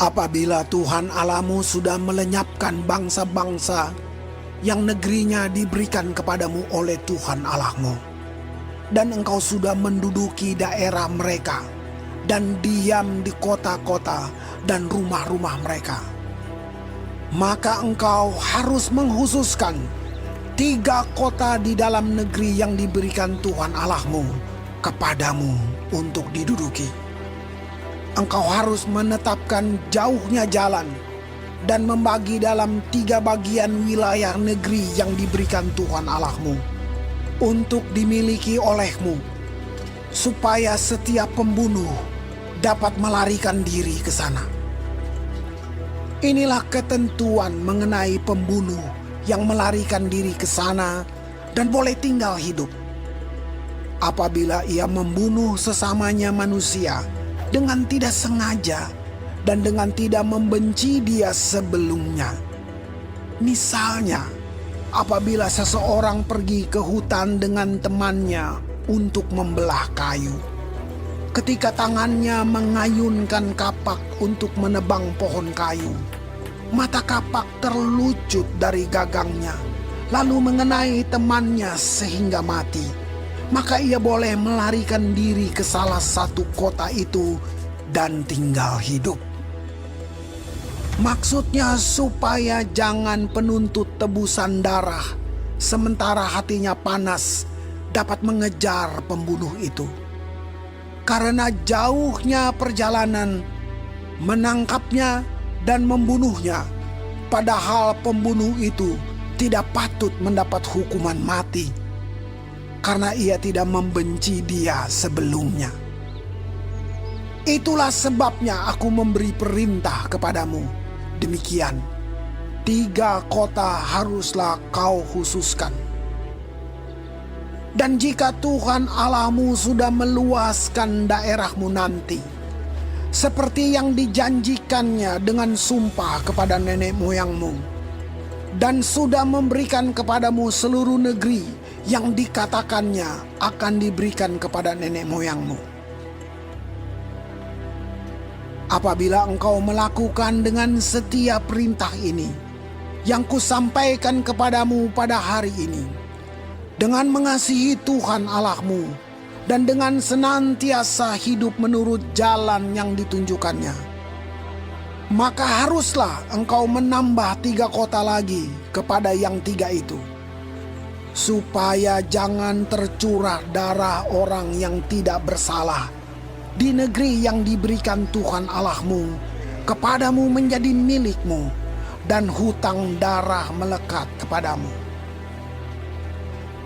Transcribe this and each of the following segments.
Apabila Tuhan Allahmu sudah melenyapkan bangsa-bangsa yang negerinya diberikan kepadamu oleh Tuhan Allahmu, dan engkau sudah menduduki daerah mereka dan diam di kota-kota dan rumah-rumah mereka, maka engkau harus menghususkan 3 kota di dalam negeri yang diberikan Tuhan Allahmu kepadamu untuk diduduki. Engkau harus menetapkan jauhnya jalan dan membagi dalam 3 bagian wilayah negeri yang diberikan Tuhan Allahmu untuk dimiliki olehmu, supaya setiap pembunuh dapat melarikan diri ke sana. Inilah ketentuan mengenai pembunuh yang melarikan diri ke sana dan boleh tinggal hidup. Apabila ia membunuh sesamanya manusia dengan tidak sengaja dan dengan tidak membenci dia sebelumnya. Misalnya, apabila seseorang pergi ke hutan dengan temannya untuk membelah kayu, ketika tangannya mengayunkan kapak untuk menebang pohon kayu, mata kapak terlucut dari gagangnya, lalu mengenai temannya sehingga mati. Maka ia boleh melarikan diri ke salah satu kota itu dan tinggal hidup. Maksudnya supaya jangan penuntut tebusan darah sementara hatinya panas dapat mengejar pembunuh itu. Karena jauhnya perjalanan menangkapnya dan membunuhnya, padahal pembunuh itu tidak patut mendapat hukuman mati, karena ia tidak membenci dia sebelumnya. Itulah sebabnya aku memberi perintah kepadamu. Demikian, 3 kota haruslah kau khususkan. Dan jika Tuhan Allahmu sudah meluaskan daerahmu nanti, seperti yang dijanjikannya dengan sumpah kepada nenek moyangmu, dan sudah memberikan kepadamu seluruh negeri yang dikatakannya akan diberikan kepada nenek moyangmu. Apabila engkau melakukan dengan setia perintah ini yang kusampaikan kepadamu pada hari ini, dengan mengasihi Tuhan Allahmu dan dengan senantiasa hidup menurut jalan yang ditunjukkannya, maka haruslah engkau menambah 3 kota lagi kepada yang 3 itu, supaya jangan tercurah darah orang yang tidak bersalah di negeri yang diberikan Tuhan Allahmu kepadamu menjadi milikmu, dan hutang darah melekat kepadamu.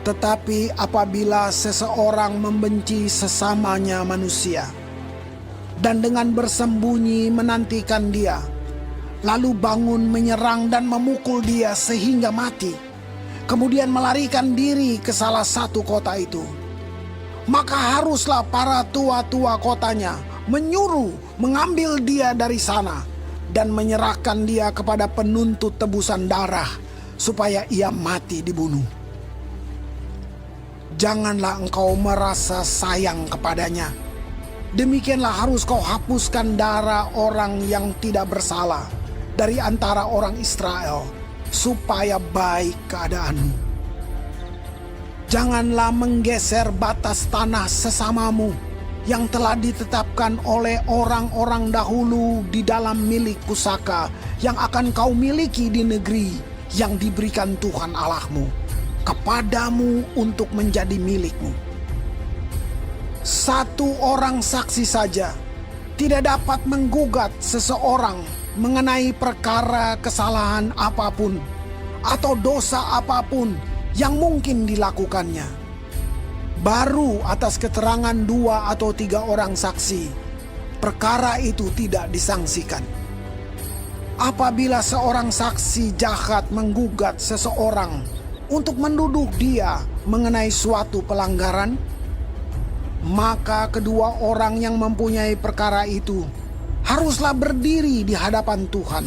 Tetapi apabila seseorang membenci sesamanya manusia dan dengan bersembunyi menantikan dia, lalu bangun menyerang dan memukul dia sehingga mati, kemudian melarikan diri ke salah satu kota itu, maka haruslah para tua-tua kotanya menyuruh mengambil dia dari sana dan menyerahkan dia kepada penuntut tebusan darah supaya ia mati dibunuh. Janganlah engkau merasa sayang kepadanya. Demikianlah harus kau hapuskan darah orang yang tidak bersalah dari antara orang Israel, supaya baik keadaanmu. Janganlah menggeser batas tanah sesamamu yang telah ditetapkan oleh orang-orang dahulu di dalam milik pusaka yang akan kau miliki di negeri yang diberikan Tuhan Allahmu kepadamu untuk menjadi milikmu. 1 orang saksi saja tidak dapat menggugat seseorang mengenai perkara kesalahan apapun atau dosa apapun yang mungkin dilakukannya. Baru atas keterangan 2 atau 3 orang saksi, perkara itu tidak disangsikan. Apabila seorang saksi jahat menggugat seseorang untuk menduduh dia mengenai suatu pelanggaran, maka kedua orang yang mempunyai perkara itu haruslah berdiri di hadapan Tuhan,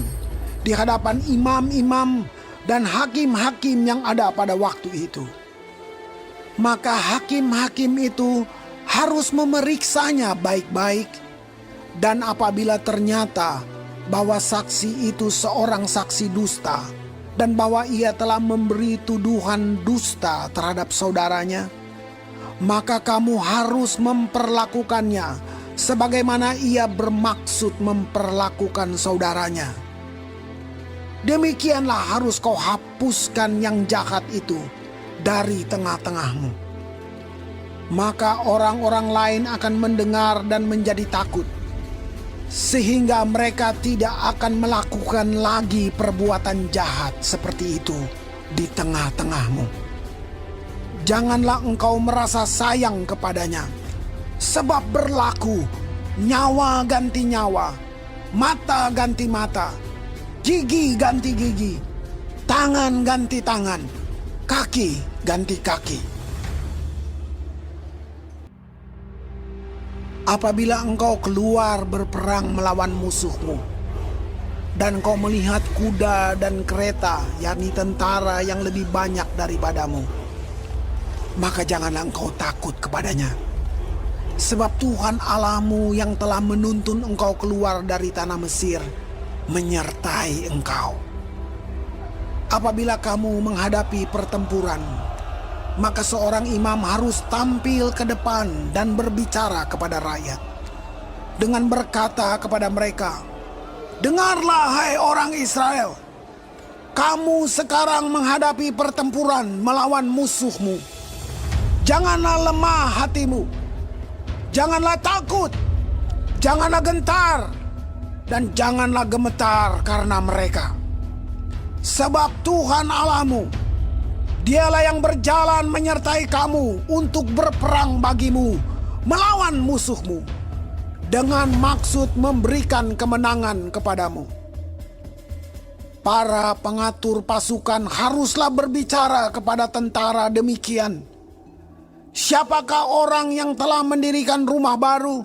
di hadapan imam-imam dan hakim-hakim yang ada pada waktu itu. Maka hakim-hakim itu harus memeriksanya baik-baik, dan apabila ternyata bahwa saksi itu seorang saksi dusta, dan bahwa ia telah memberi tuduhan dusta terhadap saudaranya, maka kamu harus memperlakukannya sebagaimana ia bermaksud memperlakukan saudaranya. Demikianlah harus kau hapuskan yang jahat itu dari tengah-tengahmu. Maka orang-orang lain akan mendengar dan menjadi takut, sehingga mereka tidak akan melakukan lagi perbuatan jahat seperti itu di tengah-tengahmu. Janganlah engkau merasa sayang kepadanya, sebab berlaku nyawa ganti nyawa, mata ganti mata, gigi ganti gigi, tangan ganti tangan, kaki ganti kaki. Apabila engkau keluar berperang melawan musuhmu, dan kau melihat kuda dan kereta, yakni tentara yang lebih banyak daripadamu, maka janganlah engkau takut kepadanya. Sebab Tuhan Allahmu yang telah menuntun engkau keluar dari tanah Mesir menyertai engkau. Apabila kamu menghadapi pertempuran, maka seorang imam harus tampil ke depan dan berbicara kepada rakyat dengan berkata kepada mereka, "Dengarlah hai orang Israel, kamu sekarang menghadapi pertempuran melawan musuhmu. Janganlah lemah hatimu, janganlah takut, janganlah gentar, dan janganlah gemetar karena mereka. Sebab Tuhan Allahmu, Dialah yang berjalan menyertai kamu untuk berperang bagimu melawan musuhmu, dengan maksud memberikan kemenangan kepadamu." Para pengatur pasukan haruslah berbicara kepada tentara demikian, "Siapakah orang yang telah mendirikan rumah baru,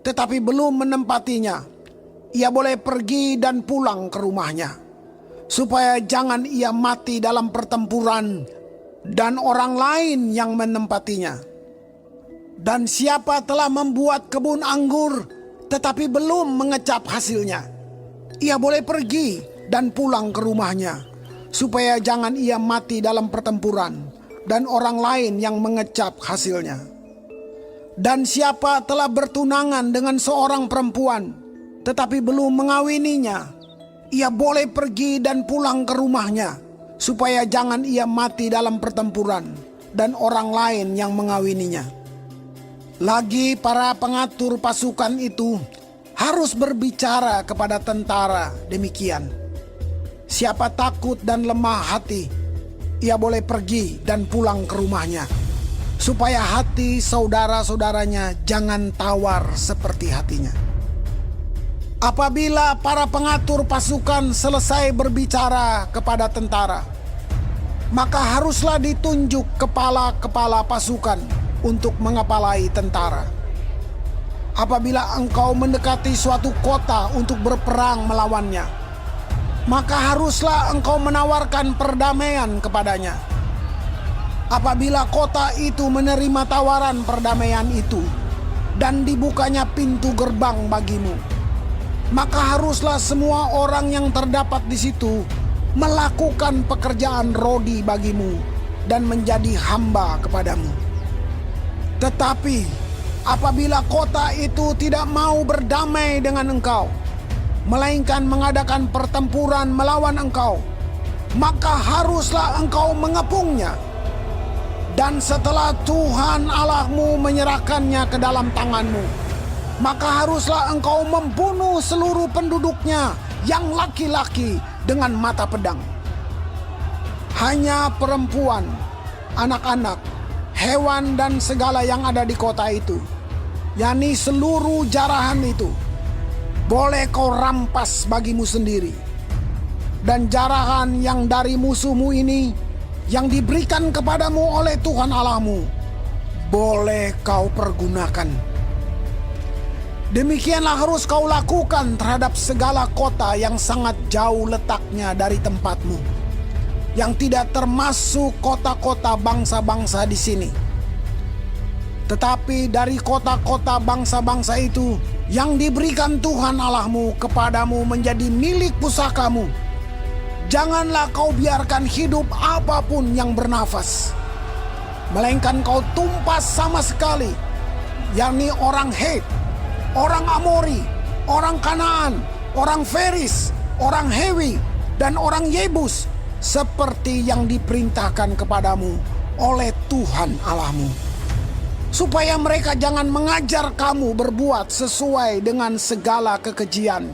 tetapi belum menempatinya? Ia boleh pergi dan pulang ke rumahnya, supaya jangan ia mati dalam pertempuran dan orang lain yang menempatinya. Dan siapa telah membuat kebun anggur tetapi belum mengecap hasilnya, ia boleh pergi dan pulang ke rumahnya, supaya jangan ia mati dalam pertempuran dan orang lain yang mengecap hasilnya. Dan siapa telah bertunangan dengan seorang perempuan tetapi belum mengawininya, ia boleh pergi dan pulang ke rumahnya, supaya jangan ia mati dalam pertempuran dan orang lain yang mengawininya." Lagi para pengatur pasukan itu harus berbicara kepada tentara demikian, "Siapa takut dan lemah hati, ia boleh pergi dan pulang ke rumahnya, supaya hati saudara-saudaranya jangan tawar seperti hatinya." Apabila para pengatur pasukan selesai berbicara kepada tentara, maka haruslah ditunjuk kepala-kepala pasukan untuk mengepalai tentara. Apabila engkau mendekati suatu kota untuk berperang melawannya, maka haruslah engkau menawarkan perdamaian kepadanya. Apabila kota itu menerima tawaran perdamaian itu dan dibukanya pintu gerbang bagimu, maka haruslah semua orang yang terdapat di situ melakukan pekerjaan rodi bagimu dan menjadi hamba kepadamu. Tetapi apabila kota itu tidak mau berdamai dengan engkau, melainkan mengadakan pertempuran melawan engkau, maka haruslah engkau mengepungnya. Dan setelah Tuhan Allahmu menyerahkannya ke dalam tanganmu, maka haruslah engkau membunuh seluruh penduduknya yang laki-laki dengan mata pedang. Hanya perempuan, anak-anak, hewan dan segala yang ada di kota itu, yakni seluruh jarahan itu, boleh kau rampas bagimu sendiri. Dan jarahan yang dari musuhmu ini, yang diberikan kepadamu oleh Tuhan Allahmu, boleh kau pergunakan. Demikianlah harus kau lakukan terhadap segala kota yang sangat jauh letaknya dari tempatmu, yang tidak termasuk kota-kota bangsa-bangsa di sini. Tetapi dari kota-kota bangsa-bangsa itu yang diberikan Tuhan Allahmu kepadamu menjadi milik pusakamu, janganlah kau biarkan hidup apapun yang bernafas, melainkan kau tumpas sama sekali, yakni orang Het, orang Amori, orang Kanaan, orang Feris, orang Hewi, dan orang Yebus, seperti yang diperintahkan kepadamu oleh Tuhan Allahmu. Supaya mereka jangan mengajar kamu berbuat sesuai dengan segala kekejian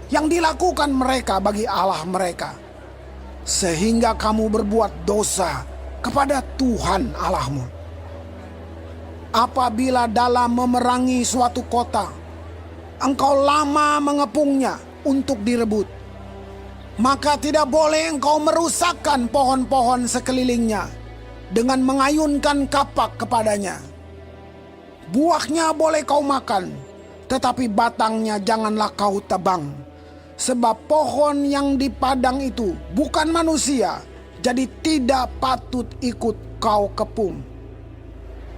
yang dilakukan mereka bagi Allah mereka, sehingga kamu berbuat dosa kepada Tuhan Allahmu. Apabila dalam memerangi suatu kota, engkau lama mengepungnya untuk direbut, maka tidak boleh engkau merusakkan pohon-pohon sekelilingnya dengan mengayunkan kapak kepadanya. Buahnya boleh kau makan, tetapi batangnya janganlah kau tebang. Sebab pohon yang di padang itu bukan manusia, jadi tidak patut ikut kau kepung.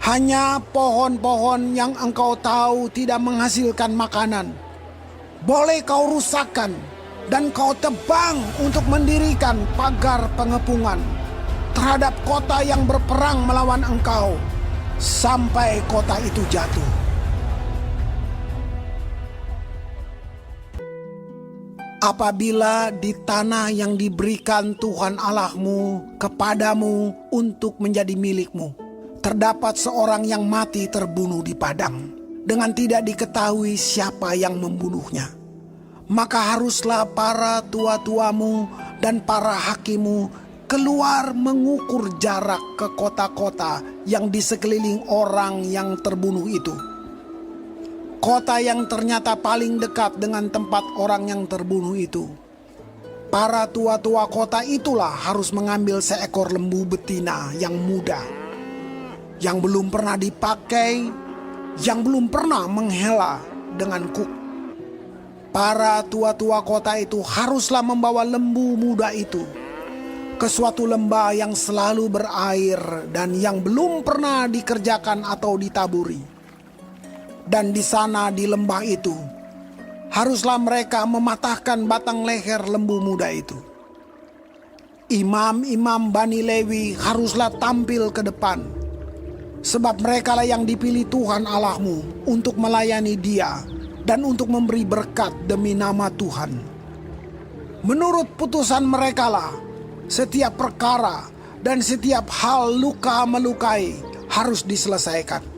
Hanya pohon-pohon yang engkau tahu tidak menghasilkan makanan, boleh kau rusakkan dan kau tebang untuk mendirikan pagar pengepungan terhadap kota yang berperang melawan engkau, sampai kota itu jatuh. Apabila di tanah yang diberikan Tuhan Allahmu kepadamu untuk menjadi milikmu, terdapat seorang yang mati terbunuh di padang, dengan tidak diketahui siapa yang membunuhnya, maka haruslah para tua-tuamu dan para hakimu keluar mengukur jarak ke kota-kota yang di sekeliling orang yang terbunuh itu. Kota yang ternyata paling dekat dengan tempat orang yang terbunuh itu. Para tua-tua kota itulah harus mengambil seekor lembu betina yang muda, yang belum pernah dipakai, yang belum pernah menghela dengan kuk. Para tua-tua kota itu haruslah membawa lembu muda itu ke suatu lembah yang selalu berair dan yang belum pernah dikerjakan atau ditaburi. Dan di sana di lembah itu haruslah mereka mematahkan batang leher lembu muda itu. Imam-imam Bani Lewi haruslah tampil ke depan, sebab merekalah yang dipilih Tuhan Allahmu untuk melayani Dia dan untuk memberi berkat demi nama Tuhan. Menurut putusan merekalah setiap perkara dan setiap hal luka melukai harus diselesaikan.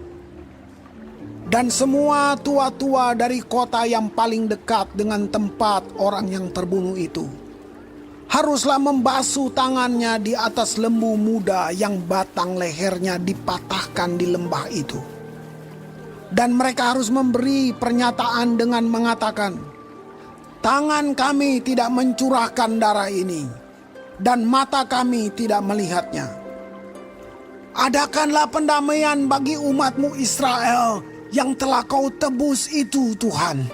Dan semua tua-tua dari kota yang paling dekat dengan tempat orang yang terbunuh itu haruslah membasuh tangannya di atas lembu muda yang batang lehernya dipatahkan di lembah itu. Dan mereka harus memberi pernyataan dengan mengatakan, tangan kami tidak mencurahkan darah ini, dan mata kami tidak melihatnya. Adakanlah pendamaian bagi umatmu Israel yang telah kau tebus itu, Tuhan.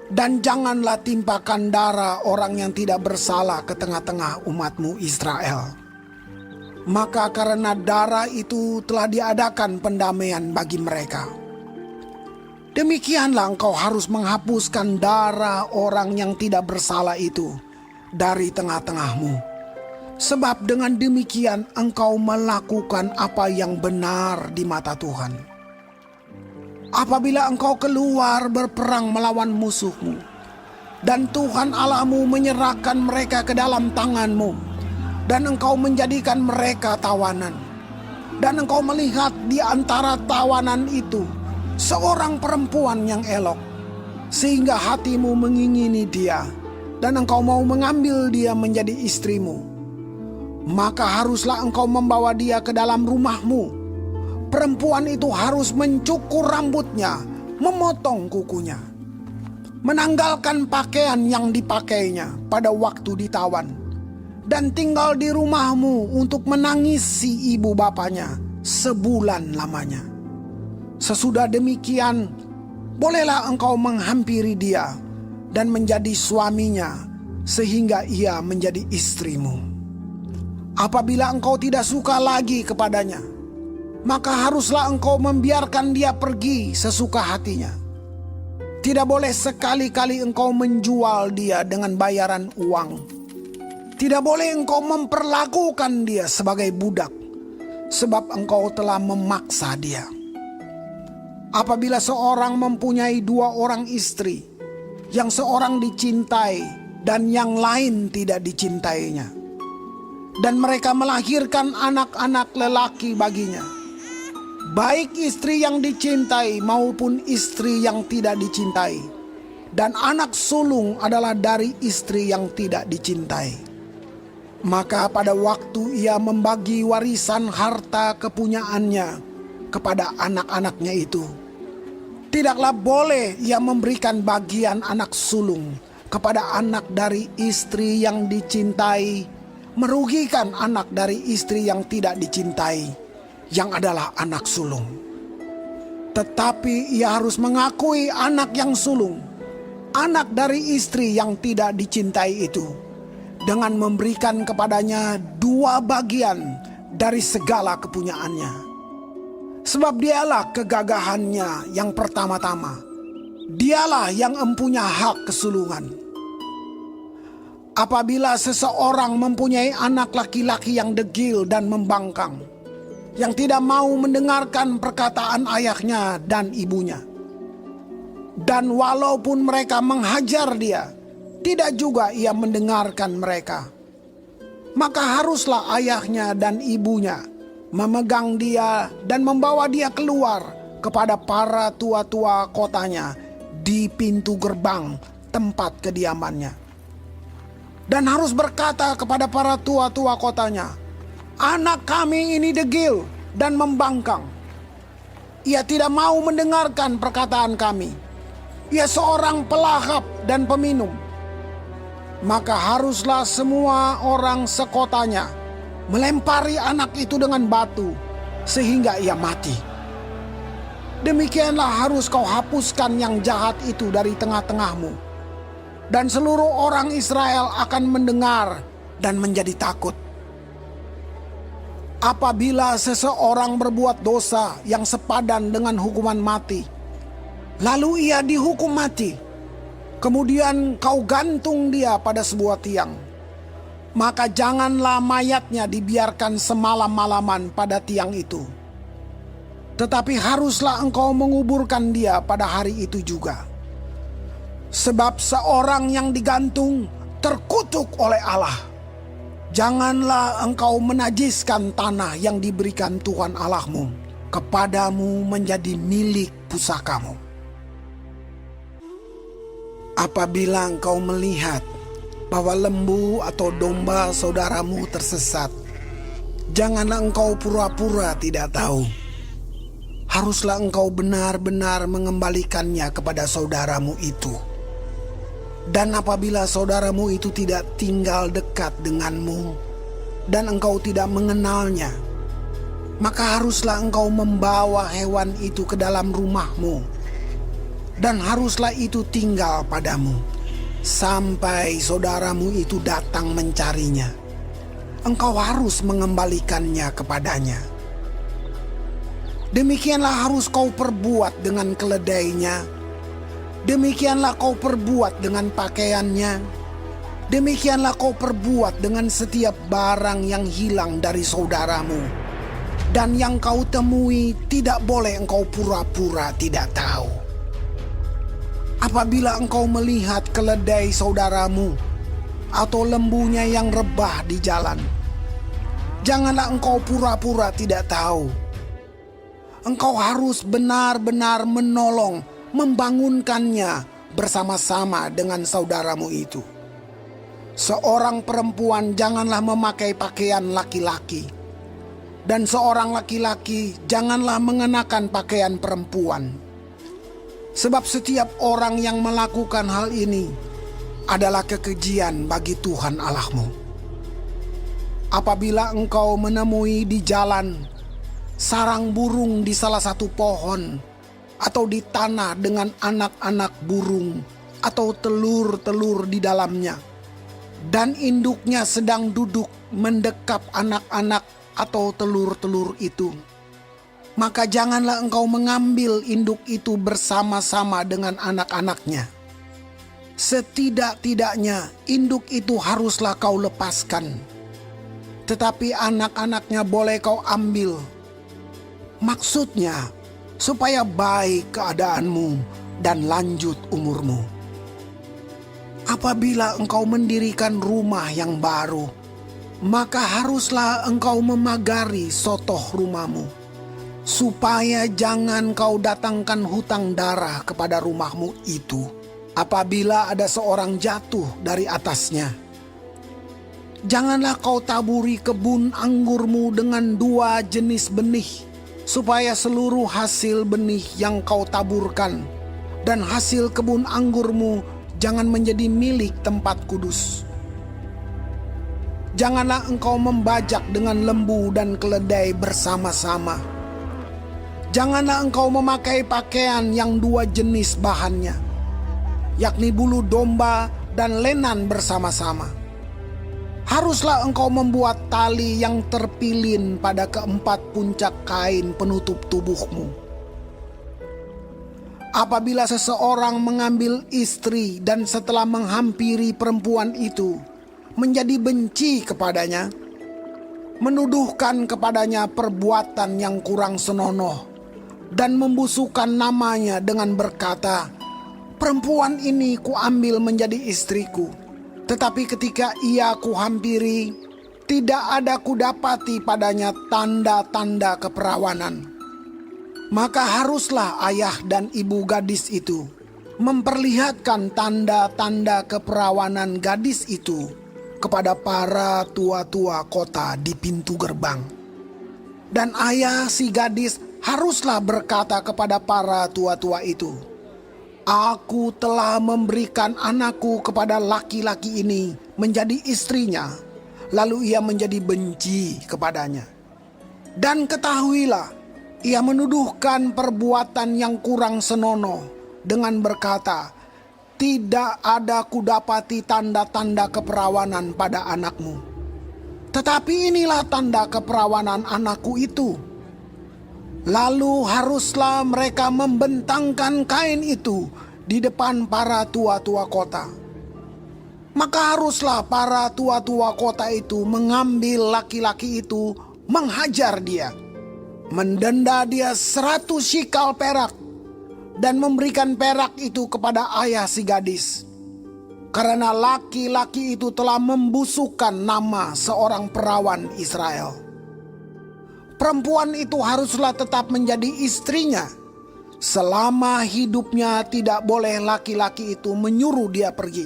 Dan janganlah timpakan darah orang yang tidak bersalah ke tengah-tengah umatmu Israel. Maka karena darah itu telah diadakan pendamaian bagi mereka. Demikianlah engkau harus menghapuskan darah orang yang tidak bersalah itu dari tengah-tengahmu. Sebab dengan demikian engkau melakukan apa yang benar di mata Tuhan. Apabila engkau keluar berperang melawan musuhmu, dan Tuhan Allahmu menyerahkan mereka ke dalam tanganmu, dan engkau menjadikan mereka tawanan, dan engkau melihat di antara tawanan itu seorang perempuan yang elok, sehingga hatimu mengingini dia, dan engkau mau mengambil dia menjadi istrimu, maka haruslah engkau membawa dia ke dalam rumahmu. Perempuan itu harus mencukur rambutnya, memotong kukunya, menanggalkan pakaian yang dipakainya pada waktu ditawan, dan tinggal di rumahmu untuk menangisi ibu bapanya sebulan lamanya. Sesudah demikian, bolehlah engkau menghampiri dia dan menjadi suaminya, sehingga ia menjadi istrimu. Apabila engkau tidak suka lagi kepadanya, maka haruslah engkau membiarkan dia pergi sesuka hatinya. Tidak boleh sekali-kali engkau menjual dia dengan bayaran uang. Tidak boleh engkau memperlakukan dia sebagai budak, sebab engkau telah memaksa dia. Apabila seorang mempunyai 2 orang istri, yang seorang dicintai dan yang lain tidak dicintainya, dan mereka melahirkan anak-anak lelaki baginya, baik istri yang dicintai maupun istri yang tidak dicintai, dan anak sulung adalah dari istri yang tidak dicintai, maka pada waktu ia membagi warisan harta kepunyaannya kepada anak-anaknya itu, tidaklah boleh ia memberikan bagian anak sulung kepada anak dari istri yang dicintai, merugikan anak dari istri yang tidak dicintai, yang adalah anak sulung. Tetapi ia harus mengakui anak yang sulung, anak dari istri yang tidak dicintai itu, dengan memberikan kepadanya 2 bagian dari segala kepunyaannya. Sebab dialah kegagahannya yang pertama-tama. Dialah yang empunya hak kesulungan. Apabila seseorang mempunyai anak laki-laki yang degil dan membangkang, yang tidak mau mendengarkan perkataan ayahnya dan ibunya, dan walaupun mereka menghajar dia, tidak juga ia mendengarkan mereka, maka haruslah ayahnya dan ibunya memegang dia dan membawa dia keluar kepada para tua-tua kotanya di pintu gerbang tempat kediamannya. Dan harus berkata kepada para tua-tua kotanya, anak kami ini degil dan membangkang. Ia tidak mau mendengarkan perkataan kami. Ia seorang pelahap dan peminum. Maka haruslah semua orang sekotanya melempari anak itu dengan batu sehingga ia mati. Demikianlah harus kau hapuskan yang jahat itu dari tengah-tengahmu, dan seluruh orang Israel akan mendengar dan menjadi takut. Apabila seseorang berbuat dosa yang sepadan dengan hukuman mati, lalu ia dihukum mati, kemudian kau gantung dia pada sebuah tiang, maka janganlah mayatnya dibiarkan semalam-malaman pada tiang itu. Tetapi haruslah engkau menguburkan dia pada hari itu juga. Sebab seorang yang digantung terkutuk oleh Allah. Janganlah engkau menajiskan tanah yang diberikan Tuhan Allahmu kepadamu menjadi milik pusakamu. Apabila engkau melihat bahwa lembu atau domba saudaramu tersesat, janganlah engkau pura-pura tidak tahu. Haruslah engkau benar-benar mengembalikannya kepada saudaramu itu. Dan apabila saudaramu itu tidak tinggal dekat denganmu dan engkau tidak mengenalnya, maka haruslah engkau membawa hewan itu ke dalam rumahmu, dan haruslah itu tinggal padamu sampai saudaramu itu datang mencarinya. Engkau harus mengembalikannya kepadanya. Demikianlah harus kau perbuat dengan keledainya. Demikianlah kau perbuat dengan pakaiannya. Demikianlah kau perbuat dengan setiap barang yang hilang dari saudaramu. Dan yang kau temui tidak boleh engkau pura-pura tidak tahu. Apabila engkau melihat keledai saudaramu atau lembunya yang rebah di jalan, janganlah engkau pura-pura tidak tahu. Engkau harus benar-benar menolong, membangunkannya bersama-sama dengan saudaramu itu. Seorang perempuan janganlah memakai pakaian laki-laki, dan seorang laki-laki janganlah mengenakan pakaian perempuan. Sebab setiap orang yang melakukan hal ini adalah kekejian bagi Tuhan Allahmu. Apabila engkau menemui di jalan sarang burung di salah satu pohon, atau di tanah dengan anak-anak burung atau telur-telur di dalamnya, dan induknya sedang duduk mendekap anak-anak atau telur-telur itu, maka janganlah engkau mengambil induk itu bersama-sama dengan anak-anaknya. Setidak-tidaknya induk itu haruslah kau lepaskan, tetapi anak-anaknya boleh kau ambil. Maksudnya, supaya baik keadaanmu dan lanjut umurmu. Apabila engkau mendirikan rumah yang baru, maka haruslah engkau memagari sotoh rumahmu, supaya jangan kau datangkan hutang darah kepada rumahmu itu apabila ada seorang jatuh dari atasnya. Janganlah kau taburi kebun anggurmu dengan dua jenis benih, supaya seluruh hasil benih yang kau taburkan dan hasil kebun anggurmu jangan menjadi milik tempat kudus. Janganlah engkau membajak dengan lembu dan keledai bersama-sama. Janganlah engkau memakai pakaian yang dua jenis bahannya, yakni bulu domba dan lenan bersama-sama. Haruslah engkau membuat tali yang terpilin pada keempat puncak kain penutup tubuhmu. Apabila seseorang mengambil istri dan setelah menghampiri perempuan itu menjadi benci kepadanya, menuduhkan kepadanya perbuatan yang kurang senonoh, dan membusukkan namanya dengan berkata, "Perempuan ini kuambil menjadi istriku, tetapi ketika ia kuhampiri, tidak ada kudapati padanya tanda-tanda keperawanan." Maka haruslah ayah dan ibu gadis itu memperlihatkan tanda-tanda keperawanan gadis itu kepada para tua-tua kota di pintu gerbang. Dan ayah si gadis haruslah berkata kepada para tua-tua itu, "Aku telah memberikan anakku kepada laki-laki ini menjadi istrinya, lalu ia menjadi benci kepadanya. Dan ketahuilah, ia menuduhkan perbuatan yang kurang senonoh dengan berkata, 'Tidak ada kudapati tanda-tanda keperawanan pada anakmu.' Tetapi inilah tanda keperawanan anakku itu." Lalu haruslah mereka membentangkan kain itu di depan para tua-tua kota. Maka haruslah para tua-tua kota itu mengambil laki-laki itu, menghajar dia, mendenda dia 100 shikal perak, dan memberikan perak itu kepada ayah si gadis. Karena laki-laki itu telah membusukkan nama seorang perawan Israel. Perempuan itu haruslah tetap menjadi istrinya. Selama hidupnya tidak boleh laki-laki itu menyuruh dia pergi.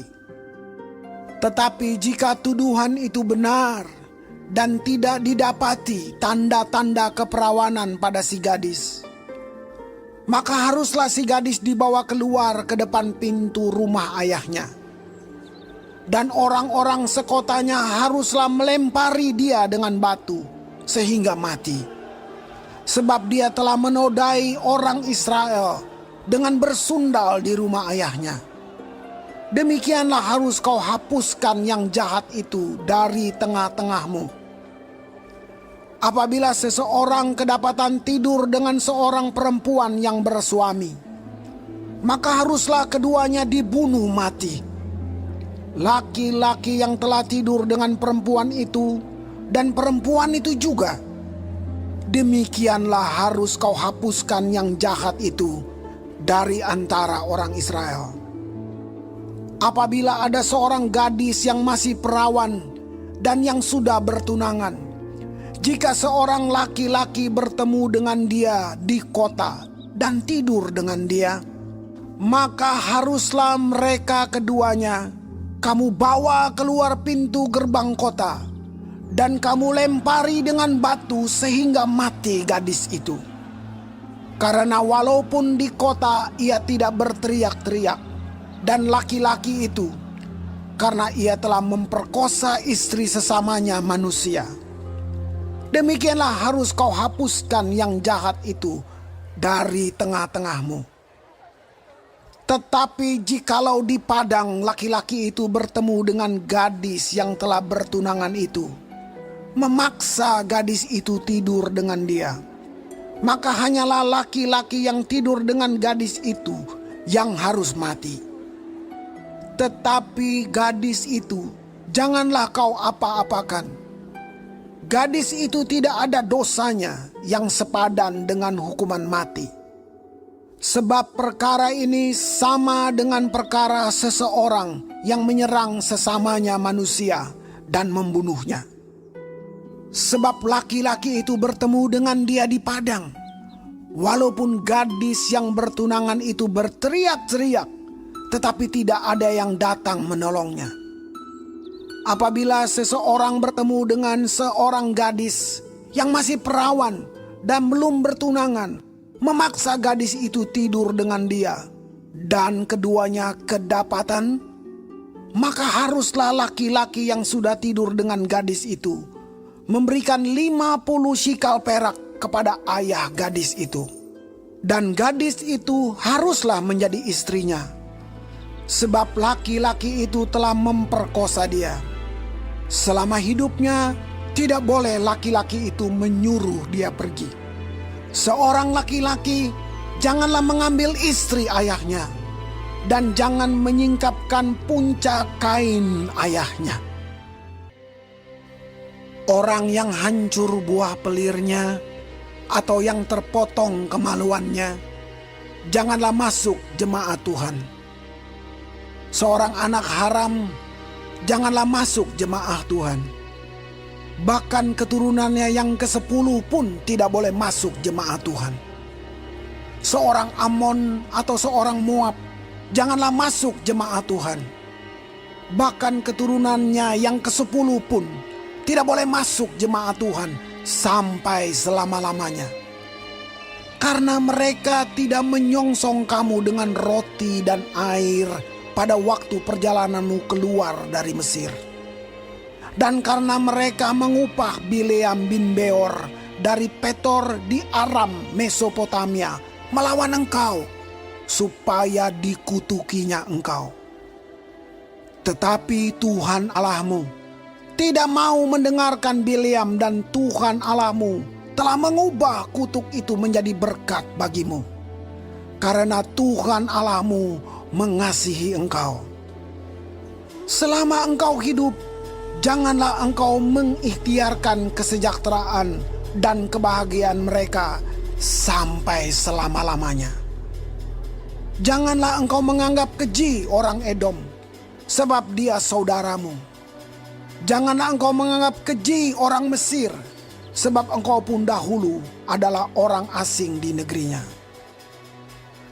Tetapi jika tuduhan itu benar dan tidak didapati tanda-tanda keperawanan pada si gadis, maka haruslah si gadis dibawa keluar ke depan pintu rumah ayahnya. Dan orang-orang sekotanya haruslah melempari dia dengan batu sehingga mati. Sebab dia telah menodai orang Israel dengan bersundal di rumah ayahnya. Demikianlah harus kau hapuskan yang jahat itu dari tengah-tengahmu. Apabila seseorang kedapatan tidur dengan seorang perempuan yang bersuami, maka haruslah keduanya dibunuh mati. Laki-laki yang telah tidur dengan perempuan itu dan perempuan itu juga, demikianlah harus kau hapuskan yang jahat itu dari antara orang Israel. Apabila ada seorang gadis yang masih perawan dan yang sudah bertunangan, jika seorang laki-laki bertemu dengan dia di kota dan tidur dengan dia, maka haruslah mereka keduanya kamu bawa keluar pintu gerbang kota dan kamu lempari dengan batu sehingga mati gadis itu. Karena walaupun di kota ia tidak berteriak-teriak, dan laki-laki itu, karena ia telah memperkosa istri sesamanya manusia. Demikianlah harus kau hapuskan yang jahat itu dari tengah-tengahmu. Tetapi jikalau di padang laki-laki itu bertemu dengan gadis yang telah bertunangan itu, memaksa gadis itu tidur dengan dia, maka hanyalah laki-laki yang tidur dengan gadis itu yang harus mati. Tetapi gadis itu janganlah kau apa-apakan. Gadis itu tidak ada dosanya yang sepadan dengan hukuman mati. Sebab perkara ini sama dengan perkara seseorang yang menyerang sesamanya manusia dan membunuhnya. Sebab laki-laki itu bertemu dengan dia di padang, walaupun gadis yang bertunangan itu berteriak-teriak, tetapi tidak ada yang datang menolongnya. Apabila seseorang bertemu dengan seorang gadis yang masih perawan dan belum bertunangan, memaksa gadis itu tidur dengan dia, dan keduanya kedapatan, maka haruslah laki-laki yang sudah tidur dengan gadis itu memberikan 50 shikal perak kepada ayah gadis itu. Dan gadis itu haruslah menjadi istrinya, sebab laki-laki itu telah memperkosa dia. Selama hidupnya tidak boleh laki-laki itu menyuruh dia pergi. Seorang laki-laki janganlah mengambil istri ayahnya, dan jangan menyingkapkan puncak kain ayahnya. Orang yang hancur buah pelirnya atau yang terpotong kemaluannya, janganlah masuk jemaat Tuhan. Seorang anak haram janganlah masuk jemaah Tuhan. Bahkan keturunannya yang ke-10 pun tidak boleh masuk jemaat Tuhan. Seorang Amon atau seorang Moab janganlah masuk jemaat Tuhan. Bahkan keturunannya yang ke-10 pun tidak boleh masuk jemaat Tuhan sampai selama-lamanya. Karena mereka tidak menyongsong kamu dengan roti dan air pada waktu perjalananmu keluar dari Mesir. Dan karena mereka mengupah Bileam bin Beor dari Petor di Aram Mesopotamia melawan engkau, supaya dikutukinya engkau. Tetapi Tuhan Allahmu tidak mau mendengarkan Bileam, dan Tuhan Allahmu telah mengubah kutuk itu menjadi berkat bagimu. Karena Tuhan Allahmu mengasihi engkau. Selama engkau hidup, janganlah engkau mengikhtiarkan kesejahteraan dan kebahagiaan mereka sampai selama-lamanya. Janganlah engkau menganggap keji orang Edom, sebab dia saudaramu. Janganlah engkau menganggap keji orang Mesir, sebab engkau pun dahulu adalah orang asing di negerinya.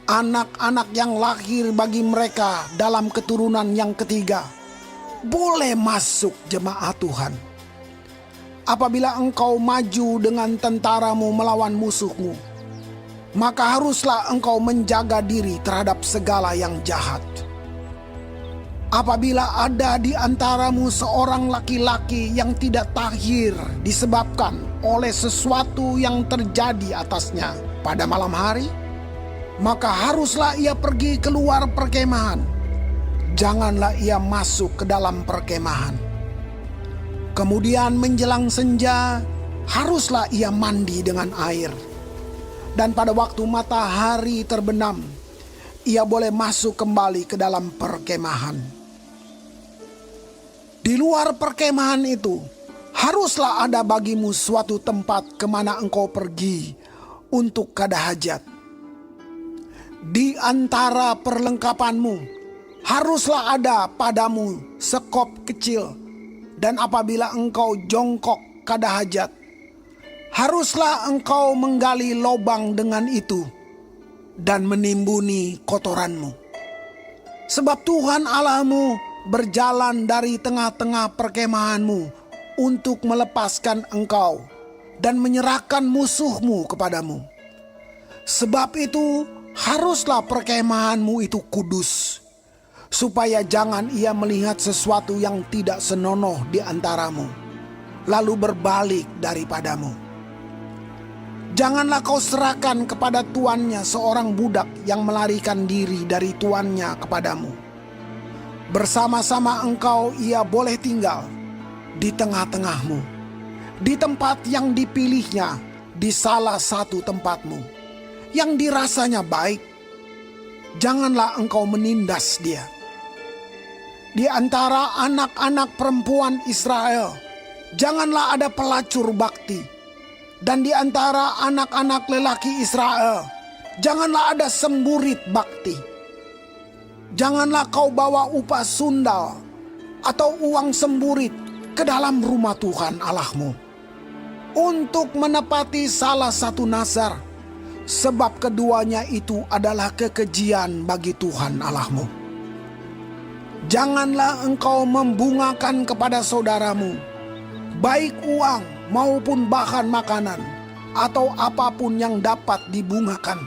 Anak-anak yang lahir bagi mereka dalam keturunan yang ketiga boleh masuk jemaat Tuhan. Apabila engkau maju dengan tentaramu melawan musuhmu, maka haruslah engkau menjaga diri terhadap segala yang jahat. Apabila ada di antaramu seorang laki-laki yang tidak tahir disebabkan oleh sesuatu yang terjadi atasnya pada malam hari, maka haruslah ia pergi keluar perkemahan. Janganlah ia masuk ke dalam perkemahan. Kemudian menjelang senja, haruslah ia mandi dengan air. Dan pada waktu matahari terbenam, ia boleh masuk kembali ke dalam perkemahan. Di luar perkemahan itu, haruslah ada bagimu suatu tempat kemana engkau pergi untuk kada hajat. Di antara perlengkapanmu, haruslah ada padamu sekop kecil, dan apabila engkau jongkok kada hajat, haruslah engkau menggali lobang dengan itu dan menimbuni kotoranmu. Sebab Tuhan Allahmu berjalan dari tengah-tengah perkemahanmu untuk melepaskan engkau dan menyerahkan musuhmu kepadamu. Sebab itu haruslah perkemahanmu itu kudus, supaya jangan ia melihat sesuatu yang tidak senonoh di antaramu, lalu berbalik daripadamu. Janganlah kau serahkan kepada tuannya seorang budak yang melarikan diri dari tuannya kepadamu. Bersama-sama engkau ia boleh tinggal di tengah-tengahmu, di tempat yang dipilihnya di salah satu tempatmu yang dirasanya baik, janganlah engkau menindas dia. Di antara anak-anak perempuan Israel, janganlah ada pelacur bakti. Dan di antara anak-anak lelaki Israel, janganlah ada semburit bakti. Janganlah kau bawa upah sundal atau uang semburit ke dalam rumah Tuhan Allahmu untuk menepati salah satu nazar, sebab keduanya itu adalah kekejian bagi Tuhan Allahmu. Janganlah engkau membungakan kepada saudaramu, baik uang maupun bahan makanan, atau apapun yang dapat dibungakan.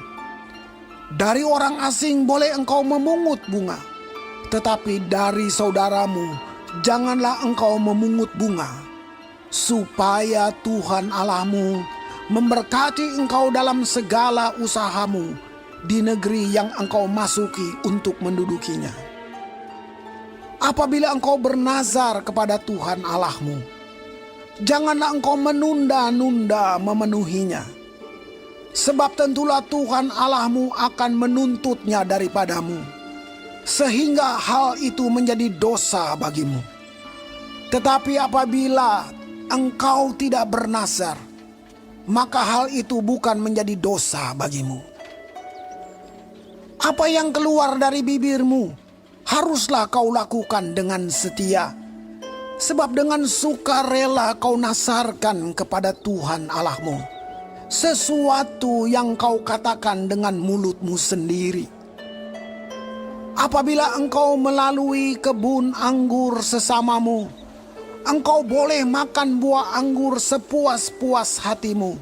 Dari orang asing boleh engkau memungut bunga, tetapi dari saudaramu janganlah engkau memungut bunga, supaya Tuhan Allahmu memberkati engkau dalam segala usahamu di negeri yang engkau masuki untuk mendudukinya. Apabila engkau bernazar kepada Tuhan Allahmu, janganlah engkau menunda-nunda memenuhinya, sebab tentulah Tuhan Allahmu akan menuntutnya daripadamu, sehingga hal itu menjadi dosa bagimu. Tetapi apabila engkau tidak bernazar, maka hal itu bukan menjadi dosa bagimu. Apa yang keluar dari bibirmu haruslah kau lakukan dengan setia, sebab dengan sukarela kau nazarkan kepada Tuhan Allahmu sesuatu yang kau katakan dengan mulutmu sendiri. Apabila engkau melalui kebun anggur sesamamu, engkau boleh makan buah anggur sepuas-puas hatimu,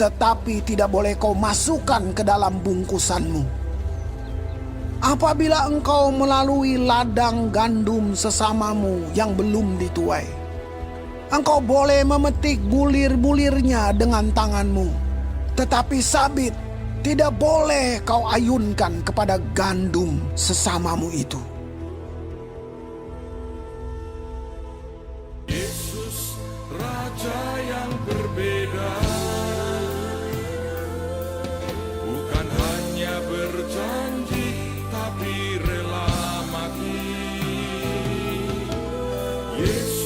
tetapi tidak boleh kau masukkan ke dalam bungkusanmu. Apabila engkau melalui ladang gandum sesamamu yang belum dituai, engkau boleh memetik bulir-bulirnya dengan tanganmu, tetapi sabit tidak boleh kau ayunkan kepada gandum sesamamu itu. Yesus, Raja yang berbeda, bukan hanya berjanji tapi rela mati. Yesus